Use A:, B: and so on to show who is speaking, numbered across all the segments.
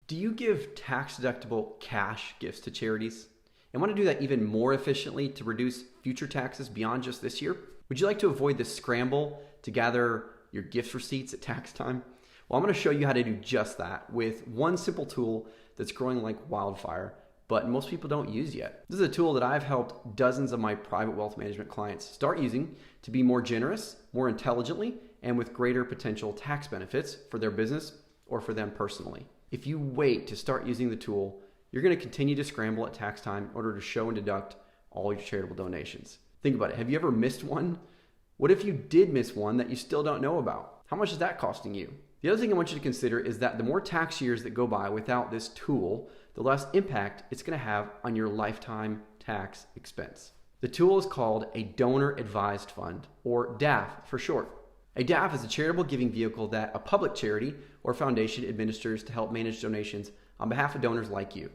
A: Do you give tax-deductible cash gifts to charities and want to do that even more efficiently to reduce future taxes beyond just this year? Would you like to avoid the scramble to gather your gift receipts at tax time? Well, I'm going to show you how to do just that with one simple tool that's growing like wildfire, but most people don't use yet. This is a tool that I've helped dozens of my private wealth management clients start using to be more generous, more intelligently, and with greater potential tax benefits for their business or for them personally. If you wait to start using the tool, you're going to continue to scramble at tax time in order to show and deduct all your charitable donations. Think about it. Have you ever missed one? What if you did miss one that you still don't know about? How much is that costing you? The other thing I want you to consider is that the more tax years that go by without this tool, the less impact it's going to have on your lifetime tax expense. The tool is called a donor advised fund, or DAF for short. A DAF is a charitable giving vehicle that a public charity or foundation administers to help manage donations on behalf of donors like you.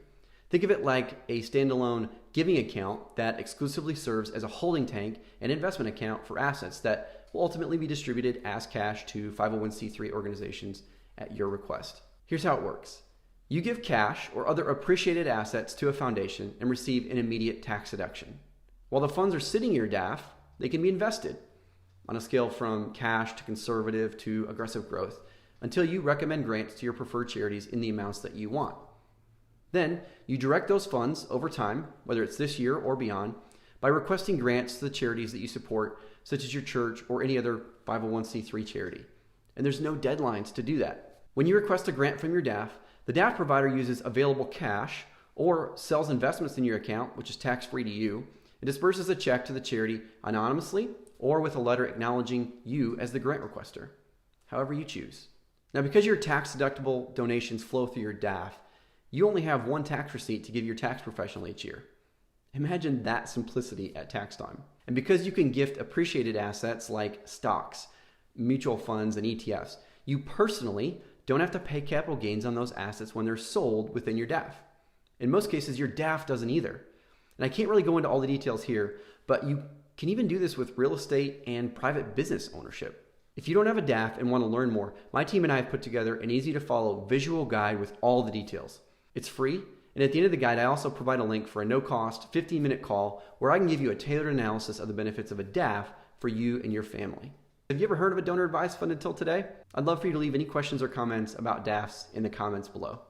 A: Think of it like a standalone giving account that exclusively serves as a holding tank and investment account for assets that will ultimately be distributed as cash to 501c3 organizations at your request. Here's how it works. You give cash or other appreciated assets to a foundation and receive an immediate tax deduction. While the funds are sitting in your DAF, they can be invested on a scale from cash to conservative to aggressive growth until you recommend grants to your preferred charities in the amounts that you want. Then you direct those funds over time, whether it's this year or beyond, by requesting grants to the charities that you support, such as your church or any other 501c3 charity. And there's no deadlines to do that. When you request a grant from your DAF, the DAF provider uses available cash or sells investments in your account, which is tax-free to you, and disperses a check to the charity anonymously or with a letter acknowledging you as the grant requester, however you choose. Now, because your tax-deductible donations flow through your DAF, you only have one tax receipt to give your tax professional each year. Imagine that simplicity at tax time. And because you can gift appreciated assets like stocks, mutual funds, and ETFs, you personally don't have to pay capital gains on those assets when they're sold within your DAF. In most cases, your DAF doesn't either. And I can't really go into all the details here, but you can even do this with real estate and private business ownership. If you don't have a DAF and want to learn more, my team and I have put together an easy to follow visual guide with all the details. It's free, and at the end of the guide, I also provide a link for a no-cost 15-minute call where I can give you a tailored analysis of the benefits of a DAF for you and your family. Have you ever heard of a donor advised fund until today? I'd love for you to leave any questions or comments about DAFs in the comments below.